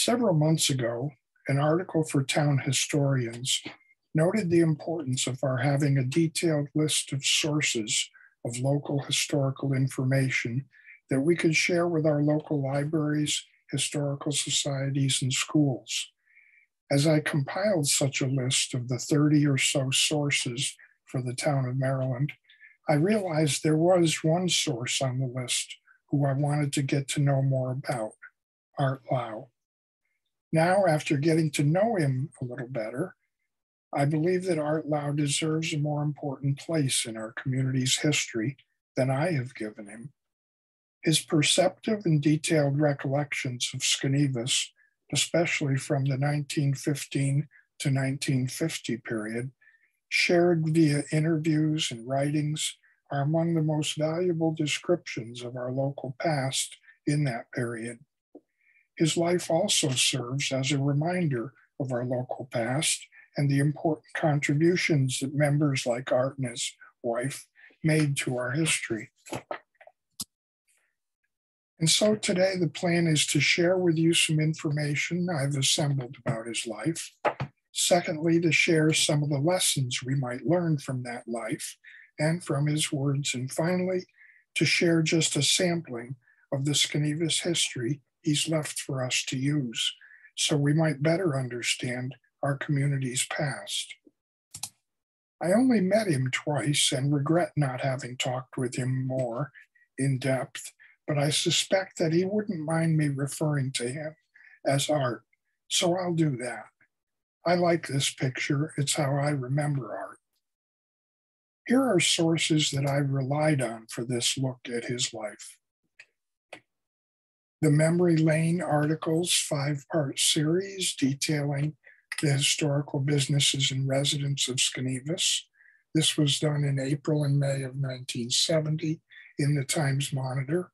Several months ago, an article for town historians noted the importance of our having a detailed list of sources of local historical information that we could share with our local libraries, historical societies, and schools. As I compiled such a list of the 30 or so sources for the town of Maryland, I realized there was one source on the list who I wanted to get to know more about, Art Lowe. Now, after getting to know him a little better, I believe that Art Lowe deserves a more important place in our community's history than I have given him. His perceptive and detailed recollections of Schenevus, especially from the 1915 to 1950 period, shared via interviews and writings, are among the most valuable descriptions of our local past in that period. His life also serves as a reminder of our local past and the important contributions that members like Art and his wife made to our history. And so today the plan is to share with you some information I've assembled about his life. Secondly, to share some of the lessons we might learn from that life and from his words. And finally, to share just a sampling of the Schenevus history he's left for us to use so we might better understand our community's past. I only met him twice and regret not having talked with him more in depth, but I suspect that he wouldn't mind me referring to him as Art, so I'll do that. I like this picture. It's how I remember Art. Here are sources that I've relied on for this look at his life. The Memory Lane articles 5-part series detailing the historical businesses and residents of Schenevus. This was done in April and May of 1970 in the Times Monitor.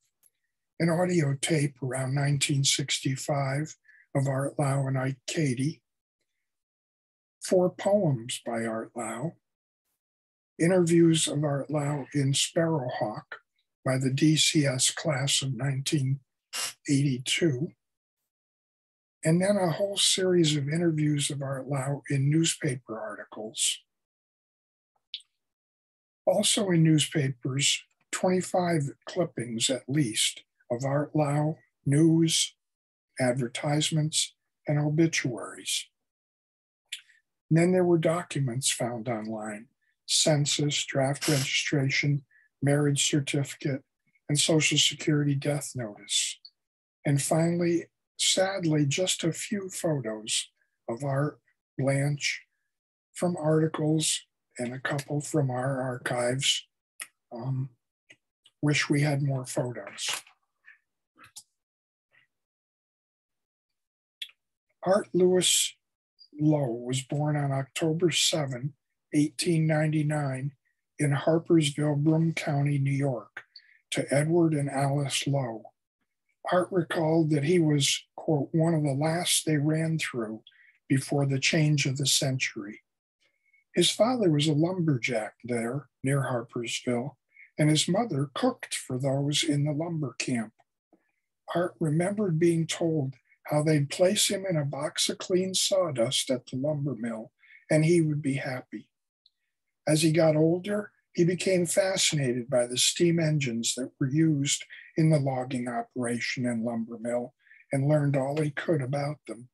An audio tape around 1965 of Art Lowe and Ike Cady. 4 poems by Art Lowe. Interviews of Art Lowe in Sparrowhawk by the DCS class of 1982. And then a whole series of interviews of Art Lowe in newspaper articles. Also in newspapers, 25 clippings at least of Art Lowe, news, advertisements, and obituaries. And then there were documents found online, census, draft registration, marriage certificate, and Social Security death notice. And finally, sadly, just a few photos of Art, Blanche, from articles and a couple from our archives. Wish we had more photos. Art Lewis Lowe was born on October 7, 1899 in Harpersville, Broome County, New York, to Edward and Alice Lowe. Art recalled that he was, quote, one of the last they ran through before the change of the century. His father was a lumberjack there near Harpersville, and his mother cooked for those in the lumber camp. Art remembered being told how they'd place him in a box of clean sawdust at the lumber mill, and he would be happy. As he got older, he became fascinated by the steam engines that were used in the logging operation and lumber mill and learned all he could about them.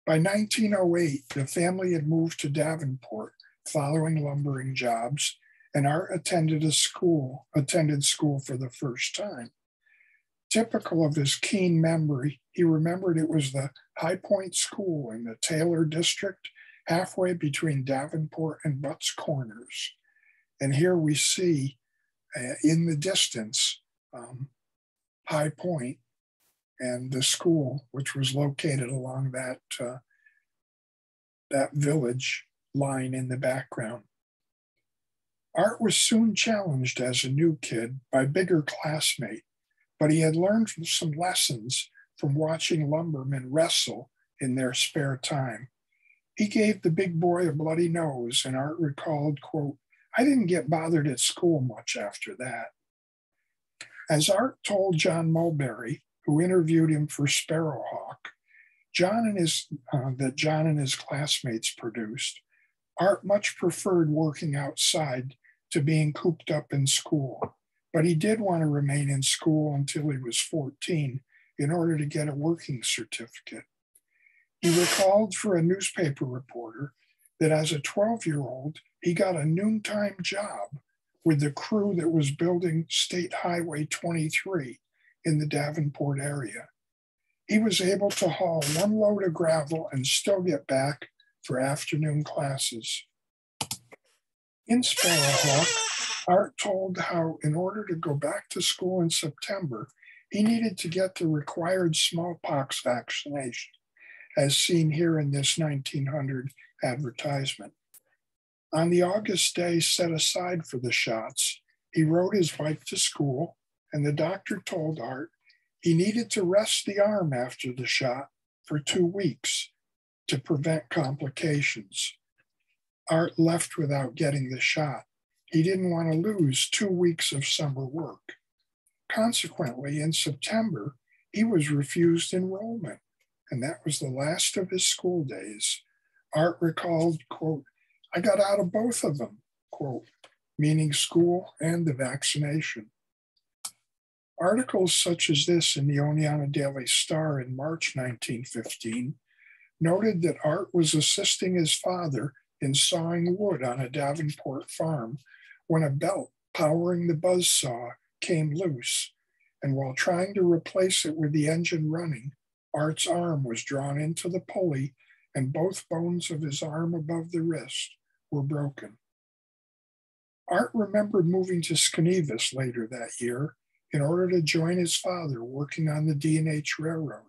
By 1908, the family had moved to Davenport following lumbering jobs, and Art attended school for the first time. Typical of his keen memory, he remembered it was the High Point School in the Taylor District, halfway between Davenport and Butts Corners. And here we see in the distance High Point and the school, which was located along that village line in the background. Art was soon challenged as a new kid by a bigger classmate, but he had learned some lessons from watching lumbermen wrestle in their spare time. He gave the big boy a bloody nose, and Art recalled, quote, "I didn't get bothered at school much after that." As Art told John Mulberry, who interviewed him for Sparrowhawk, that John and his classmates produced, Art much preferred working outside to being cooped up in school, but he did want to remain in school until he was 14 in order to get a working certificate. He recalled for a newspaper reporter that as a 12-year-old, he got a noontime job with the crew that was building State Highway 23 in the Davenport area. He was able to haul one load of gravel and still get back for afternoon classes. In Sparrowhawk, Art told how in order to go back to school in September, he needed to get the required smallpox vaccination, as seen here in this 1900 advertisement. On the August day set aside for the shots, he rode his bike to school, and the doctor told Art he needed to rest the arm after the shot for 2 weeks to prevent complications. Art left without getting the shot. He didn't want to lose 2 weeks of summer work. Consequently, in September, he was refused enrollment, and that was the last of his school days. Art recalled, quote, "I got out of both of them," quote, meaning school and the vaccination. Articles such as this in the Oneonta Daily Star in March 1915 noted that Art was assisting his father in sawing wood on a Davenport farm when a belt powering the buzzsaw came loose, and while trying to replace it with the engine running, Art's arm was drawn into the pulley and both bones of his arm above the wrist were broken. Art remembered moving to Schenevus later that year in order to join his father working on the D&H Railroad.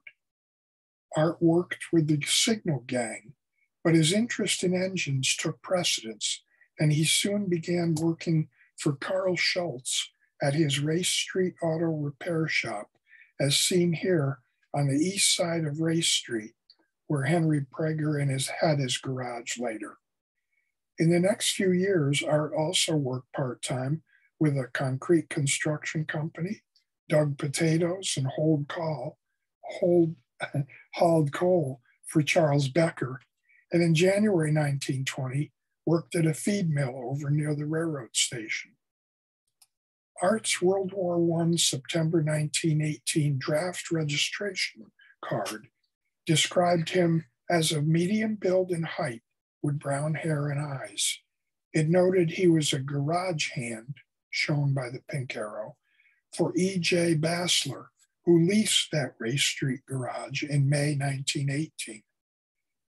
Art worked with the signal gang, but his interest in engines took precedence, and he soon began working for Carl Schultz at his Race Street Auto Repair Shop, as seen here on the east side of Race Street, where Henry Prager had his garage later. In the next few years, Art also worked part-time with a concrete construction company, dug potatoes, and hauled coal for Charles Becker, and in January 1920, worked at a feed mill over near the railroad station. Art's World War I September 1918 draft registration card described him as of medium build and height with brown hair and eyes. It noted he was a garage hand, shown by the pink arrow, for E.J. Bassler, who leased that Race Street garage in May 1918.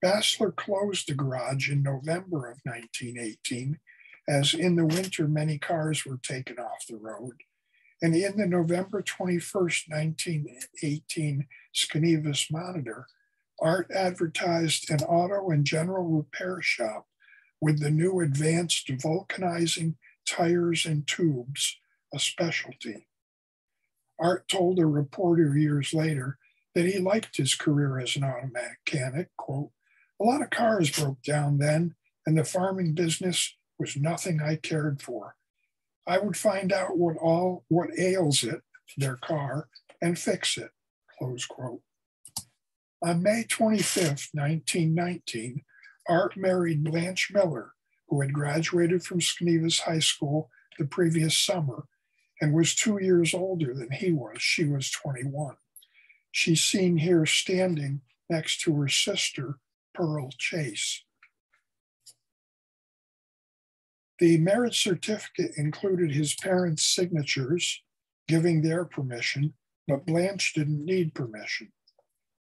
Bassler closed the garage in November of 1918, as in the winter many cars were taken off the road. And in the November 21st, 1918 Schenevus Monitor, Art advertised an auto and general repair shop with the new advanced vulcanizing tires and tubes, a specialty. Art told a reporter years later that he liked his career as an auto mechanic, quote, "A lot of cars broke down then, and the farming business was nothing I cared for. I would find out what ails it, their car, and fix it," close quote. On May 25th, 1919, Art married Blanche Miller, who had graduated from Schenevus High School the previous summer and was 2 years older than he was. She was 21. She's seen here standing next to her sister, Pearl Chase. The marriage certificate included his parents' signatures, giving their permission, but Blanche didn't need permission.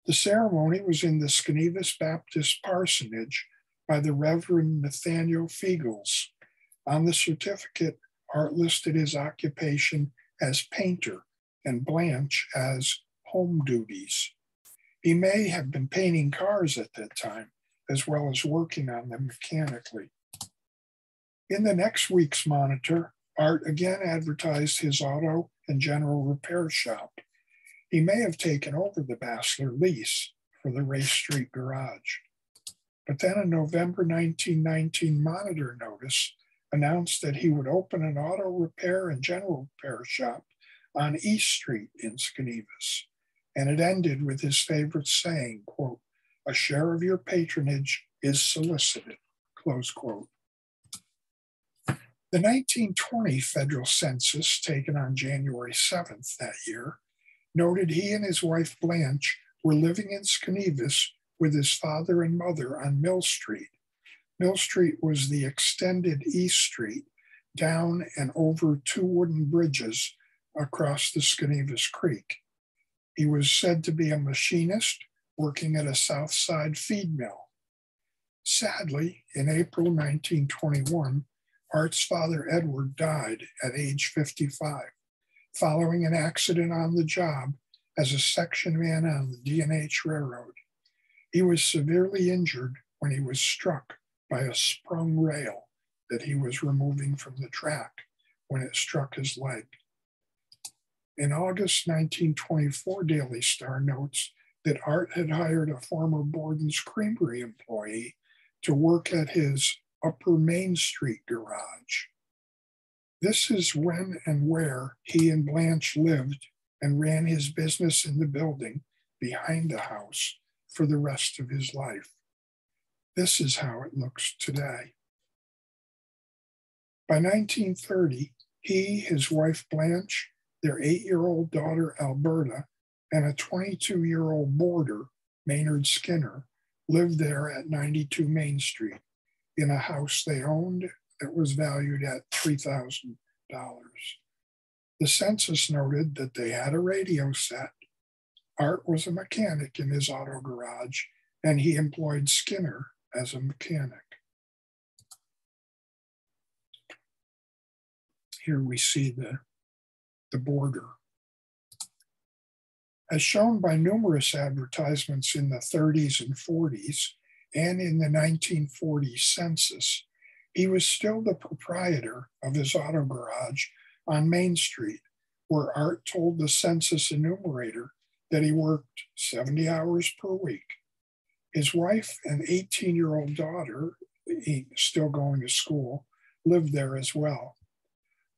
The ceremony was in the Schenevus Baptist Parsonage by the Reverend Nathaniel Fiegels. On the certificate, Art listed his occupation as painter and Blanche as home duties. He may have been painting cars at that time, as well as working on them mechanically. In the next week's Monitor, Art again advertised his auto and general repair shop. He may have taken over the Bassler lease for the Race Street garage. But then a November 1919 Monitor notice announced that he would open an auto repair and general repair shop on East Street in Schenevus. and it ended with his favorite saying, quote, "A share of your patronage is solicited," close quote. The 1920 federal census, taken on January 7th that year, noted he and his wife Blanche were living in Schenevus with his father and mother on Mill Street. Mill Street was the extended East Street down and over two wooden bridges across the Schenevus Creek. He was said to be a machinist working at a South Side feed mill. Sadly, in April 1921, Art's father Edward died at age 55, following an accident on the job as a section man on the D&H Railroad. He was severely injured when he was struck by a sprung rail that he was removing from the track when it struck his leg. In August 1924, Daily Star notes that Art had hired a former Borden's Creamery employee to work at his Upper Main Street garage. This is when and where he and Blanche lived and ran his business in the building behind the house for the rest of his life. This is how it looks today. By 1930, he, his wife Blanche, their 8-year-old daughter Alberta, and a 22-year-old boarder, Maynard Skinner, lived there at 92 Main Street in a house they owned that was valued at $3,000. The census noted that they had a radio set. Art was a mechanic in his auto garage, and he employed Skinner as a mechanic. Here we see the boarder. As shown by numerous advertisements in the 30s and 40s and in the 1940 census, he was still the proprietor of his auto garage on Main Street, where Art told the census enumerator that he worked 70 hours per week. His wife and 18-year-old daughter, still going to school, lived there as well.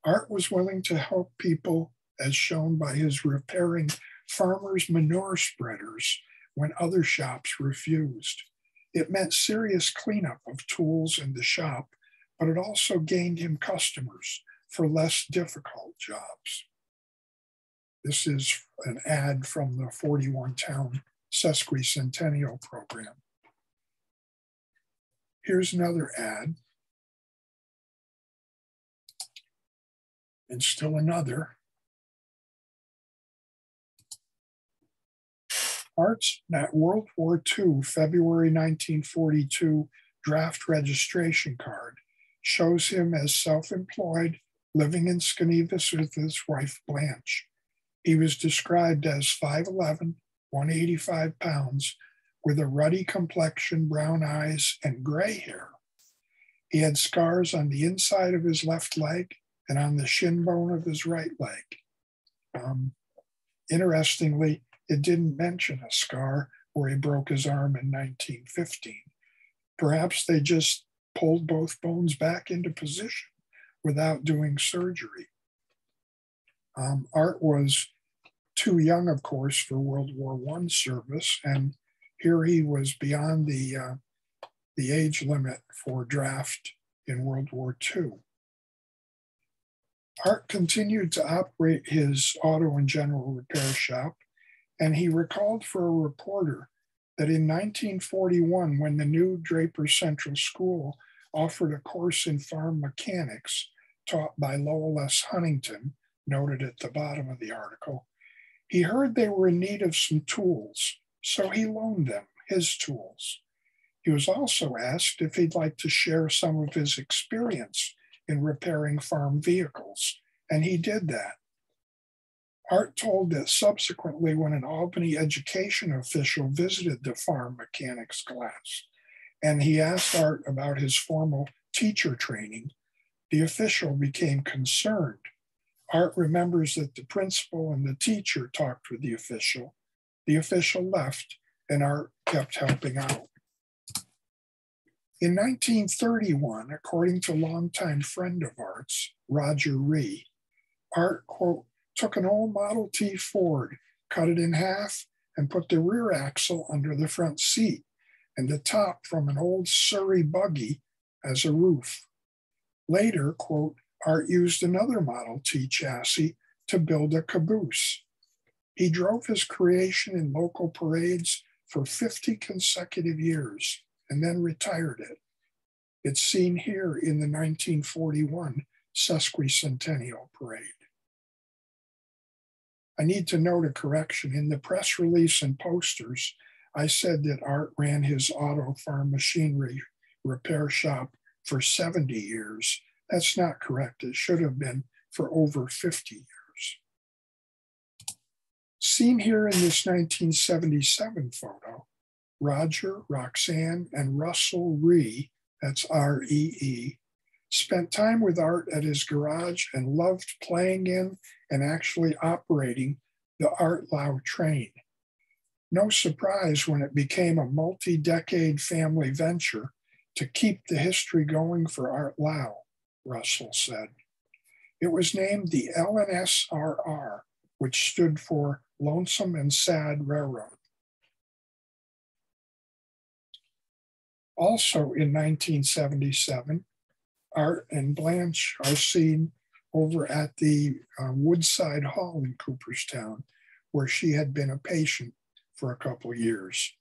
Art was willing to help people, as shown by his repairing farmers' manure spreaders when other shops refused. It meant serious cleanup of tools in the shop, but it also gained him customers for less difficult jobs. This is an ad from the 41-town sesquicentennial program. Here's another ad. And still another. Art's World War II, February 1942 draft registration card shows him as self-employed, living in Schenevus with his wife Blanche. He was described as 5'11", 185 pounds, with a ruddy complexion, brown eyes, and gray hair. He had scars on the inside of his left leg and on the shin bone of his right leg. Interestingly, it didn't mention a scar where he broke his arm in 1915. Perhaps they just pulled both bones back into position without doing surgery. Art was too young, of course, for World War I service, and here he was beyond the age limit for draft in World War II. Art continued to operate his auto and general repair shop, and he recalled for a reporter that in 1941, when the new Draper Central School offered a course in farm mechanics taught by Lowell S. Huntington, noted at the bottom of the article, he heard they were in need of some tools, so he loaned them his tools. He was also asked if he'd like to share some of his experience in repairing farm vehicles, and he did that. Art told that subsequently, when an Albany education official visited the farm mechanics class, and he asked Art about his formal teacher training, the official became concerned. Art remembers that the principal and the teacher talked with the official left, and Art kept helping out. In 1931, according to longtime friend of Art's, Roger Ree, Art, quote, took an old Model T Ford cut it in half, and put the rear axle under the front seat and the top from an old Surrey buggy as a roof. Later, quote, Art used another Model T chassis to build a caboose. He drove his creation in local parades for 50 consecutive years and then retired it. It's seen here in the 1941 sesquicentennial parade. I need to note a correction. In the press release and posters, I said that Art ran his auto farm machinery repair shop for 70 years. That's not correct. It should have been for over 50 years. Seen here in this 1977 photo, Roger, Roxanne, and Russell Ree, that's R-E-E, spent time with Art at his garage and loved playing in and actually operating the Art Lowe train. No surprise when it became a multi-decade family venture to keep the history going for Art Lowe, Russell said. It was named the LNSRR, which stood for Lonesome and Sad Railroad. Also in 1977, Art and Blanche are seen over at the Woodside Hall in Cooperstown, where she had been a patient for a couple of years.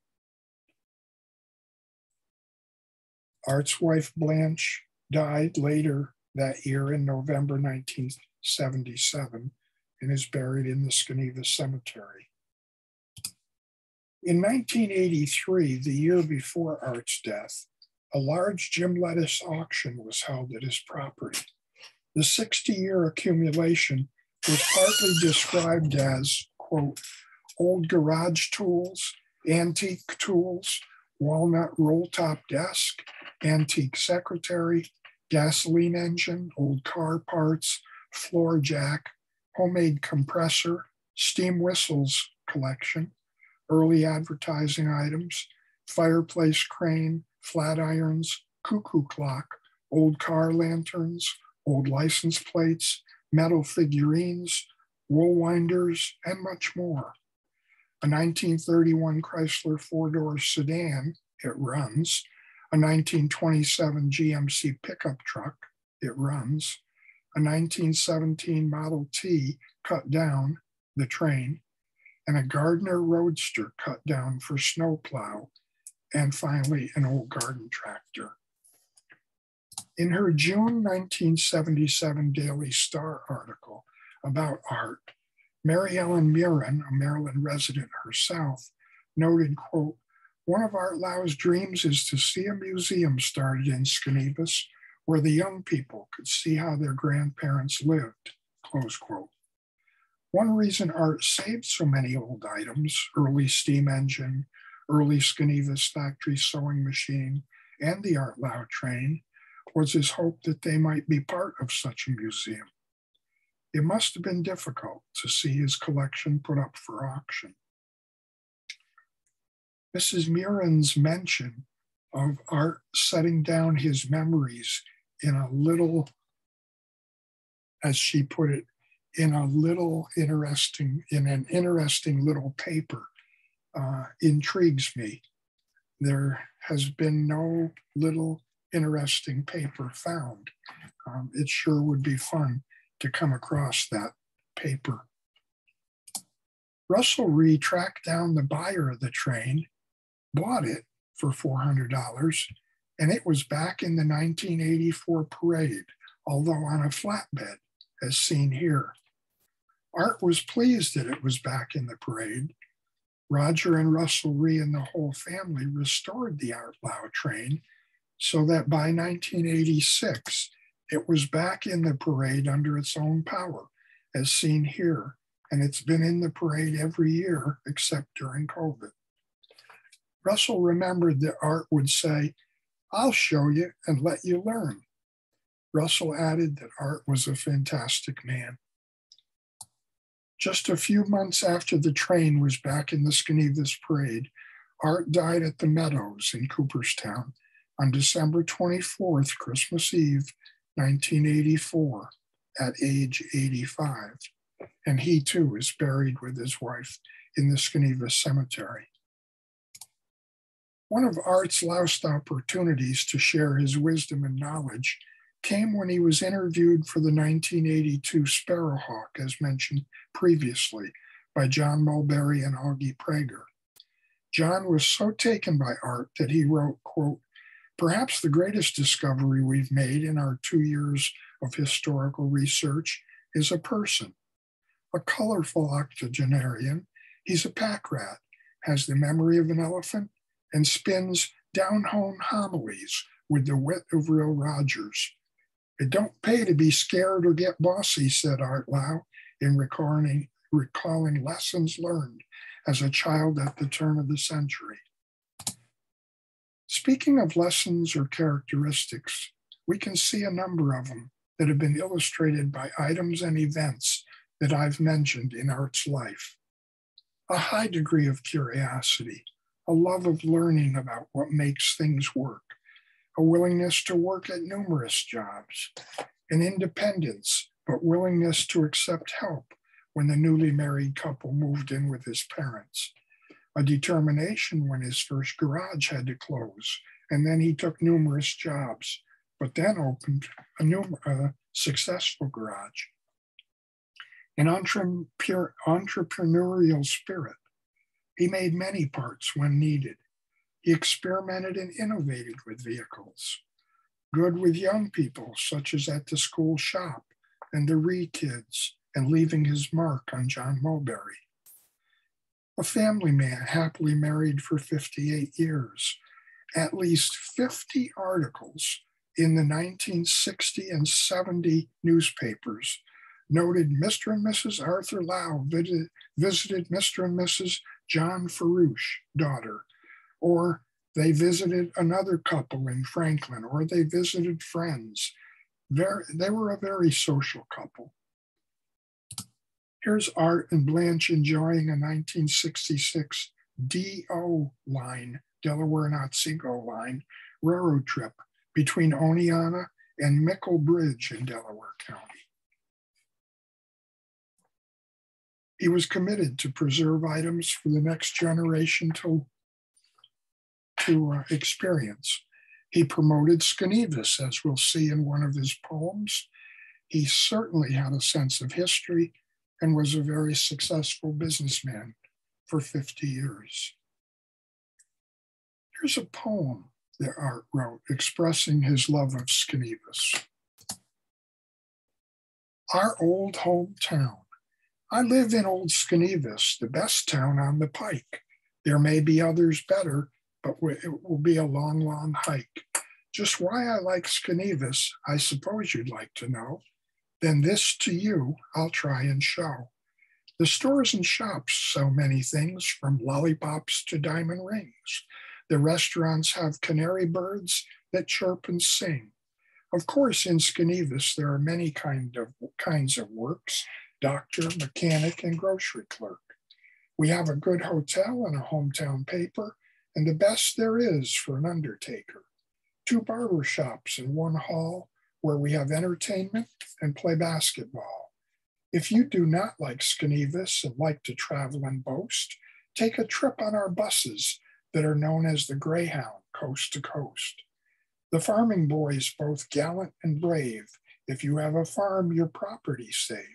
Art's wife, Blanche, died later that year in November 1977 and is buried in the Schenevus Cemetery. In 1983, the year before Art's death, a large Jim Lettuce auction was held at his property. The 60-year accumulation was partly described as, quote, old garage tools, antique tools, walnut roll-top desk, antique secretary, gasoline engine, old car parts, floor jack, homemade compressor, steam whistles collection, early advertising items, fireplace crane, flat irons, cuckoo clock, old car lanterns, old license plates, metal figurines, wool winders, and much more. A 1931 Chrysler four-door sedan, it runs. A 1927 GMC pickup truck, it runs. A 1917 Model T cut down, the train, and a Gardner Roadster cut down for snowplow, and finally an old garden tractor. In her June 1977 Daily Star article about Art, Mary Ellen Murin, a Maryland resident herself, noted, quote, one of Art Lowe's dreams is to see a museum started in Schenevus where the young people could see how their grandparents lived, close quote. One reason Art saved so many old items, early steam engine, early Schenevus factory sewing machine, and the Art Lowe train, was his hope that they might be part of such a museum. It must have been difficult to see his collection put up for auction. Mrs. Murin's mention of Art setting down his memories in a little, as she put it, in an interesting little paper intrigues me. There has been no little interesting paper found. It sure would be fun to come across that paper. Russell Ree tracked down the buyer of the train, bought it for $400, and it was back in the 1984 parade, although on a flatbed, as seen here. Art was pleased that it was back in the parade. Roger and Russell Ree and the whole family restored the Art Lowe train so that by 1986, it was back in the parade under its own power, as seen here, and it's been in the parade every year except during COVID. Russell remembered that Art would say, I'll show you and let you learn. Russell added that Art was a fantastic man. Just a few months after the train was back in the Schenevus parade, Art died at the Meadows in Cooperstown on December 24th, Christmas Eve, 1984, at age 85. and he too is buried with his wife in the Schenevus Cemetery. One of Art's last opportunities to share his wisdom and knowledge came when he was interviewed for the 1982 Sparrowhawk, as mentioned previously, by John Mulberry and Augie Prager. John was so taken by Art that he wrote, quote, "Perhaps the greatest discovery we've made in our 2 years of historical research is a person. A colorful octogenarian, he's a pack rat, has the memory of an elephant, and spins down-home homilies with the wit of Will Rogers. It don't pay to be scared or get bossy," said Art Lowe in recalling lessons learned as a child at the turn of the century. Speaking of lessons or characteristics, we can see a number of them that have been illustrated by items and events that I've mentioned in Art's life. A high degree of curiosity, a love of learning about what makes things work, a willingness to work at numerous jobs, an independence, but willingness to accept help when the newly married couple moved in with his parents, a determination when his first garage had to close, and then he took numerous jobs, but then opened a successful garage, an entrepreneurial spirit. He made many parts when needed. He experimented and innovated with vehicles. Good with young people, such as at the school shop and the Ree kids, and leaving his mark on John Mulberry. A family man, happily married for 58 years. At least 50 articles in the 1960 and 70 newspapers noted Mr. and Mrs. Arthur Lowe visited Mr. and Mrs. John Farouche, daughter, or they visited another couple in Franklin, or they visited friends. They were a very social couple. Here's Art and Blanche enjoying a 1966 DO line, Delaware and Otsego line, railroad trip between Oneonta and Mickle Bridge in Delaware County. He was committed to preserve items for the next generation to experience. He promoted Schenevus, as we'll see in one of his poems. He certainly had a sense of history and was a very successful businessman for 50 years. Here's a poem that Art wrote expressing his love of Schenevus. Our old hometown. I live in old Schenevus, the best town on the pike. There may be others better, but it will be a long, long hike. Just why I like Schenevus, I suppose you'd like to know. Then this to you, I'll try and show. The stores and shops sell many things, from lollipops to diamond rings. The restaurants have canary birds that chirp and sing. Of course, in Schenevus, there are many kinds of works: doctor, mechanic, and grocery clerk. We have a good hotel and a hometown paper, and the best there is for an undertaker. 2 barber shops and 1 hall where we have entertainment and play basketball. If you do not like Schenevus and like to travel and boast, take a trip on our buses that are known as the Greyhound, coast to coast. The farming boys, both gallant and brave. If you have a farm, your property save.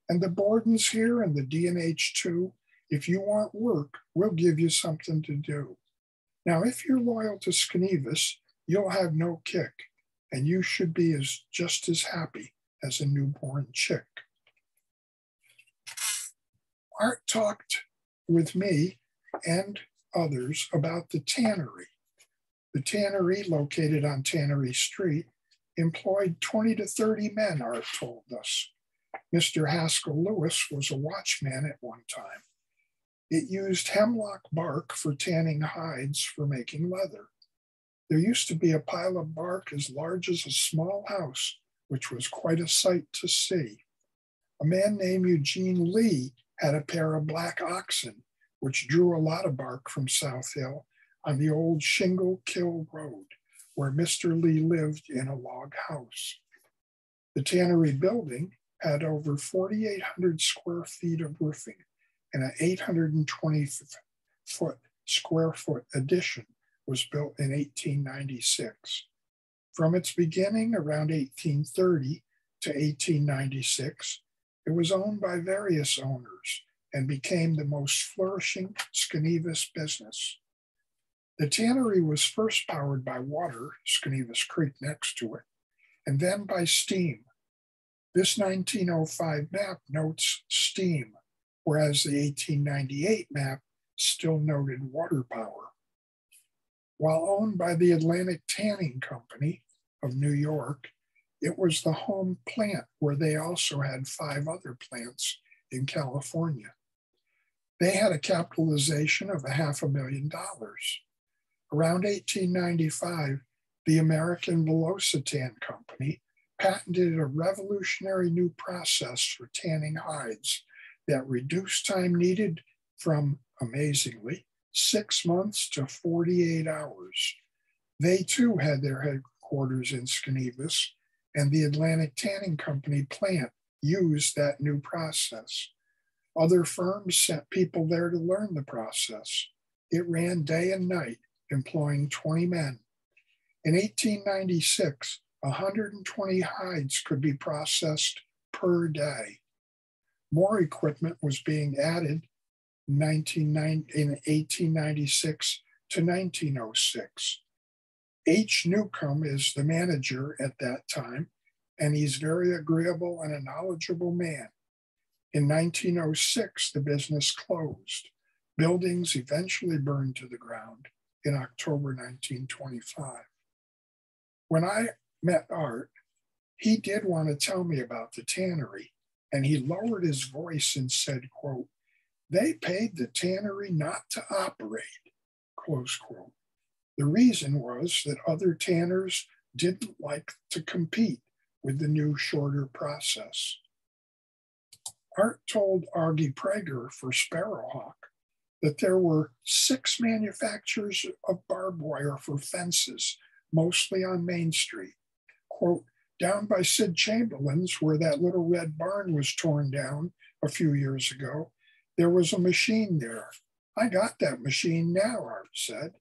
And the Bordens here and the D&H too, if you want work, we'll give you something to do. Now, if you're loyal to Schenevus, you'll have no kick, and you should be just as happy as a newborn chick. Art talked with me and others about the tannery. The tannery, located on Tannery Street, employed 20 to 30 men, Art told us. Mr. Haskell Lewis was a watchman at one time. It used hemlock bark for tanning hides for making leather. There used to be a pile of bark as large as a small house, which was quite a sight to see. A man named Eugene Lee had a pair of black oxen, which drew a lot of bark from South Hill on the old Shingle Kill Road, where Mr. Lee lived in a log house. The tannery building had over 4,800 square feet of roofing, and an 820 square foot addition was built in 1896. From its beginning around 1830 to 1896, it was owned by various owners and became the most flourishing Schenevus business. The tannery was first powered by water, Schenevus Creek next to it, and then by steam. This 1905 map notes steam, whereas the 1898 map still noted water power. While owned by the Atlantic Tanning Company of New York, it was the home plant where they also had 5 other plants in California. They had a capitalization of $500,000. Around 1895, the American Velocitan Company patented a revolutionary new process for tanning hides that reduced time needed from, amazingly, 6 months to 48 hours. They too had their headquarters in Schenevus, and the Atlantic Tanning Company plant used that new process. Other firms sent people there to learn the process. It ran day and night, employing 20 men. In 1896, 120 hides could be processed per day. More equipment was being added in 1896 to 1906. H. Newcomb is the manager at that time, and he's very agreeable and a knowledgeable man. In 1906, the business closed. Buildings eventually burned to the ground in October 1925. When I met Art, he did want to tell me about the tannery, and he lowered his voice and said, quote, "They paid the tannery not to operate," close quote. The reason was that other tanners didn't like to compete with the new, shorter process. Art told Augie Prager for Sparrowhawk that there were 6 manufacturers of barbed wire for fences, mostly on Main Street. Quote, "Down by Sid Chamberlain's, where that little red barn was torn down a few years ago, there was a machine there. I got that machine now," Art said.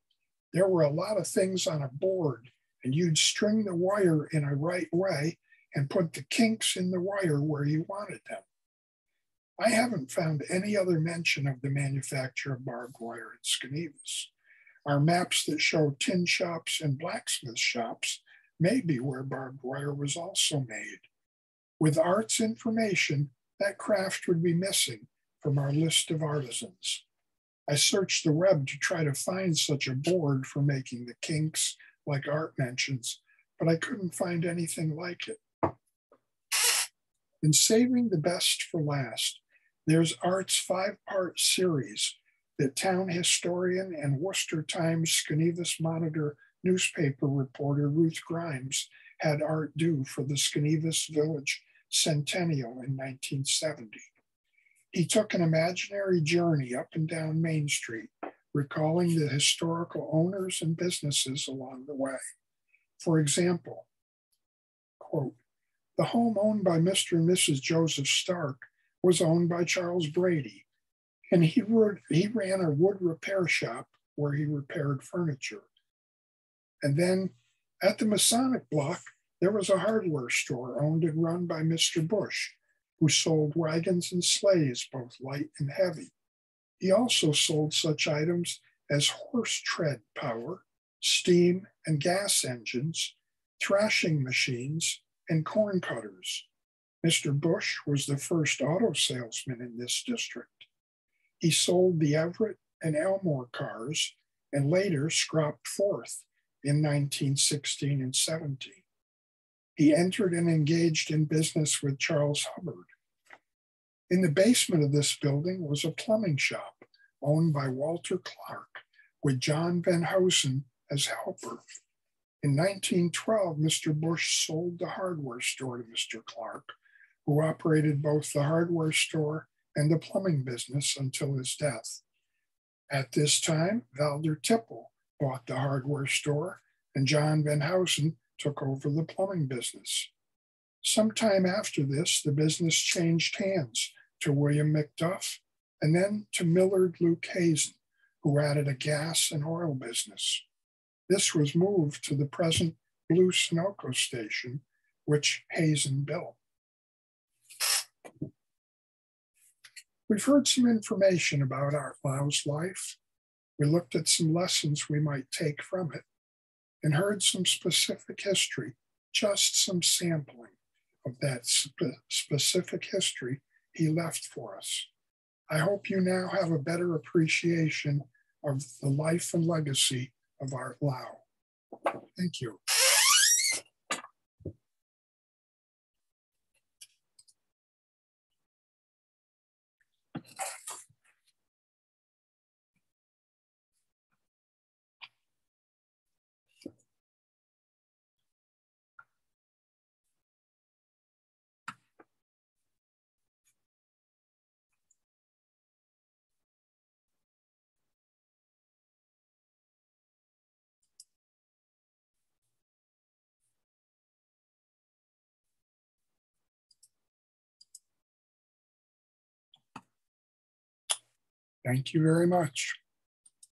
"There were a lot of things on a board, and you'd string the wire in a right way and put the kinks in the wire where you wanted them." I haven't found any other mention of the manufacture of barbed wire at Schenevus. Our maps that show tin shops and blacksmith shops may be where barbed wire was also made. With Art's information, that craft would be missing from our list of artisans. I searched the web to try to find such a board for making the kinks like Art mentions, but I couldn't find anything like it. In saving the best for last, there's Art's 5-part series that town historian and Worcester Times Schenevus Monitor newspaper reporter Ruth Grimes had Art do for the Schenevus Village Centennial in 1970. He took an imaginary journey up and down Main Street, recalling the historical owners and businesses along the way. For example, quote, "The home owned by Mr. and Mrs. Joseph Stark was owned by Charles Brady, and he ran a wood repair shop where he repaired furniture. And then at the Masonic Block, there was a hardware store owned and run by Mr. Bush, who sold wagons and sleighs, both light and heavy. He also sold such items as horse tread power, steam and gas engines, thrashing machines, and corn cutters. Mr. Bush was the first auto salesman in this district. He sold the Everett and Elmore cars and later scropped forth in 1916 and 17. He entered and engaged in business with Charles Hubbard. In the basement of this building was a plumbing shop owned by Walter Clark with John Van Housen as helper. In 1912, Mr. Bush sold the hardware store to Mr. Clark, who operated both the hardware store and the plumbing business until his death. At this time, Valder Tipple bought the hardware store and John Van Housen took over the plumbing business. Sometime after this, the business changed hands to William McDuff and then to Millard Luke Hazen, who added a gas and oil business. This was moved to the present Blue Sunoco station, which Hazen built. We've heard some information about Lowe's life. We looked at some lessons we might take from it and heard some specific history, just some sampling of that specific history he left for us. I hope you now have a better appreciation of the life and legacy of Art Lowe. Thank you. Thank you very much.